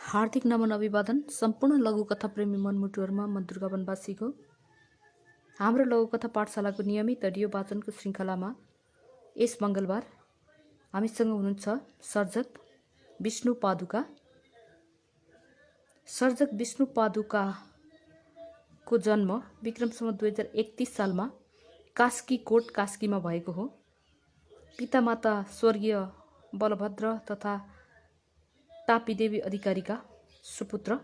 हार्दिक नमन अभिवादन सम्पूर्ण लघुकथा प्रेमी मनमुटुहरूमा म दुर्गा वनवासीको हाम्रो लघुकथा पाठशालाको नियमित रेडियो वाचनको श्रृङ्खलामा यस मङ्गलबार हामीसँग हुनुहुन्छ सर्जक विष्णु पादुका। सर्जक विष्णु पादुकाको जन्म विक्रमसम्म 2031 सालमा कास्की कोट कास्कीमा भएको हो। पितामाता स्वर्गीय बलभद्र तथा तापीदेवी अधिकारीका सुपुत्र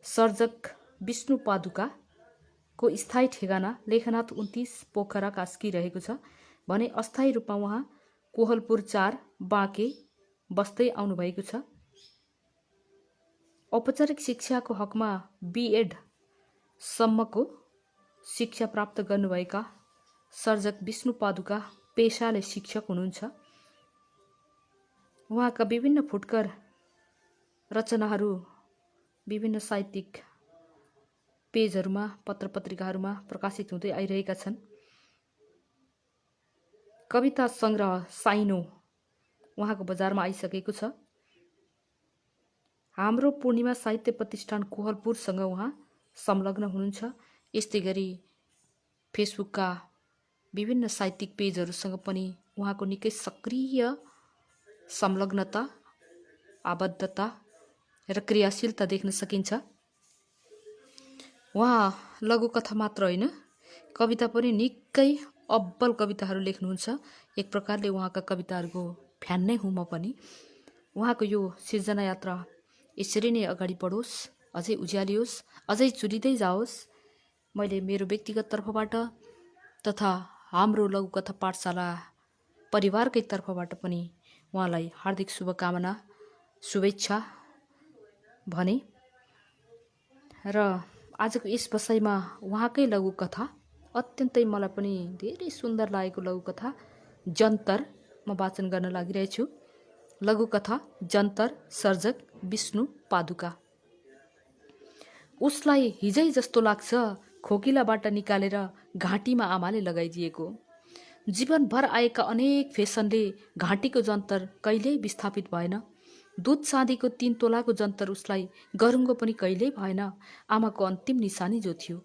सर्जक विष्णु पादुकाको स्थायी ठेगाना लेखनाथ 29 पोखरा कास्की रहेको छ भने अस्थायी रूपमा उहाँ कोहलपुर 4 बाँके बस्दै आउनुभएको छ। औपचारिक शिक्षाको हकमा B.Ed सम्मको शिक्षा प्राप्त गर्नुभएका सर्जक विष्णु पादुका पेशाले शिक्षक हुनुहुन्छ। उहाँका विभिन्न फुटकर रचनाहरू विभिन्न साहित्यिक पेजहरूमा पत्रपत्रिकाहरूमा प्रकाशित हुँदै आइरहेका छन्। कविता संग्रह साइनो उहाँको बजारमा आइसकेको छ। हाम्रो पूर्णिमा साहित्य प्रतिष्ठान कोहलपुरसँग उहाँ संलग्न हुनुहुन्छ। यस्तै गरी फेसबुकका विभिन्न साहित्यिक पेजहरूसँग पनि उहाँको निकै सक्रिय संलग्नता, आबद्धता र क्रियाशीलता देख्न सकिन्छ। उहाँ लघुकथा मात्र होइन, कविता पनि निकै अब्बल कविताहरू लेख्नुहुन्छ। एक प्रकारले उहाँका कविताहरूको फ्यान नै हुँ म पनि। उहाँको यो सिर्जना यात्रा यसरी नै अगाडि बढोस्, अझै उज्यालियोस्, अझै चुरिँदै जाओस्। मैले मेरो व्यक्तिगत तर्फबाट तथा हाम्रो लघुकथा पाठशाला परिवारकै तर्फबाट पनि उहाँलाई हार्दिक शुभकामना, शुभेच्छा भने र आजको यस बसाइमा उहाँकै लघुकथा अत्यन्तै मलाई पनि धेरै सुन्दर लागेको लघुकथा जन्तर म वाचन गर्न लागिरहेछु। लघुकथा जन्तर, सर्जक विष्णु पादुका। उसलाई हिजै जस्तो लाग्छ खोकिलाबाट निकालेर घाँटीमा आमाले लगाइदिएको। जीवनभर आएका अनेक फेसनले घाँटीको जन्तर कहिल्यै विस्थापित भएन। दुध चाँदीको 3 तोलाको जन्तर उसलाई गरुङ्गो पनि कहिल्यै भएन। आमाको अन्तिम निशानी जो थियो,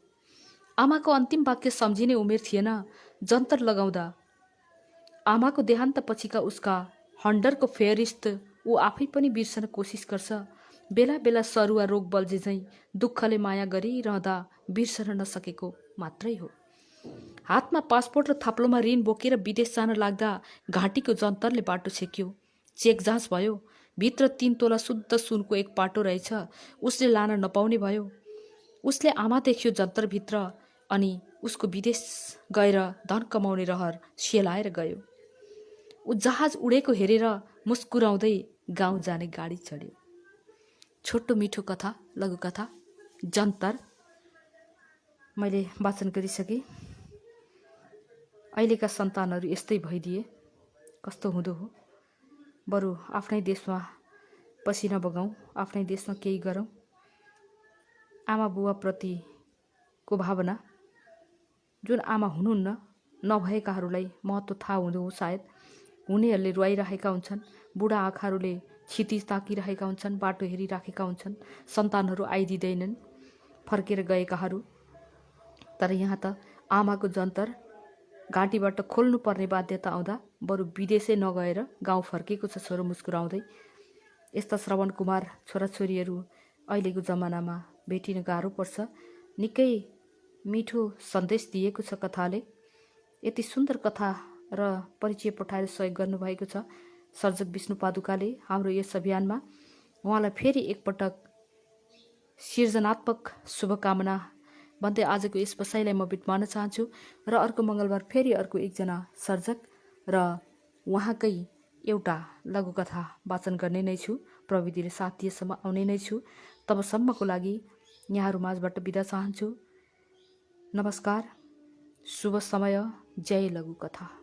आमाको अन्तिम वाक्य सम्झिने उमेर थिएन जन्तर लगाउँदा। आमाको देहान्त पछिका उसका हन्डरको फेयरिस्ट ऊ आफै पनि बिर्सन कोसिस गर्छ। बेला बेला सरुवा रोग बल्झे झैँ दुःखले माया गरिरहँदा बिर्सन नसकेको मात्रै हो। हातमा पासपोर्ट र थाप्लोमा ऋण बोकेर विदेश जान लाग्दा घाँटीको जन्तरले बाटो छेक्यो। चेक जाँच भयो, भित्र 3 तोला शुद्ध सुनको एक पाटो रहेछ। उसले लान नपाउने भयो। उसले आमा देख्यो जन्तरभित्र अनि उसको विदेश गएर धन कमाउने रहर सेलाएर गयो। ऊ जहाज उडेको हेरेर मुस्कुराउँदै गाउँ जाने गाडी चढ्यो। छोटो मिठो कथा लघुकथा जन्तर मैले वाचन गरिसकेँ। अहिलेका सन्तानहरू यस्तै भइदिए कस्तो हुँदो हो। बरु आफ्नै देशमा पसिना बगाउँ, आफ्नै देशमा केही गरौँ। आमा बुवाप्रतिको भावना जुन आमा हुनुहुन्न नभएकाहरूलाई महत्त्व थाहा हुँदो हो सायद। हुनेहरूले रुवाइरहेका हुन्छन्, बुढा आँखाहरूले क्षितिज ताकिरहेका हुन्छन्, बाटो हेरिराखेका हुन्छन्, सन्तानहरू आइदिँदैनन्, फर्केर गएकाहरू। तर यहाँ त आमाको जन्तर घाँटीबाट खोल्नु पर्ने बाध्यता आउँदा बरु विदेशै नगएर गाउँ फर्केको छ छोरो मुस्कुराउँदै। यस्ता श्रवण कुमार छोराछोरीहरू अहिलेको जमानामा भेटिन गाह्रो पर्छ। निकै मिठो सन्देश दिएको छ कथाले। यति सुन्दर कथा र परिचय पठाएर सहयोग गर्नुभएको छ सर्जक विष्णु पादुकाले हाम्रो यस अभियानमा। उहाँलाई फेरि एकपटक सृजनात्मक शुभकामना भन्दै आजको यस बसाइलाई म बिटमार्न चाहन्छु र अर्को मङ्गलबार फेरि अर्को एकजना सर्जक र उहाँकै एउटा लघुकथा वाचन गर्ने नै छु। प्रविधिले साथ दिएसम्म आउने नै छु। तबसम्मको लागि यहाँहरू माझबाट बिदा चाहन्छु। नमस्कार, शुभ समय, जय लघुकथा।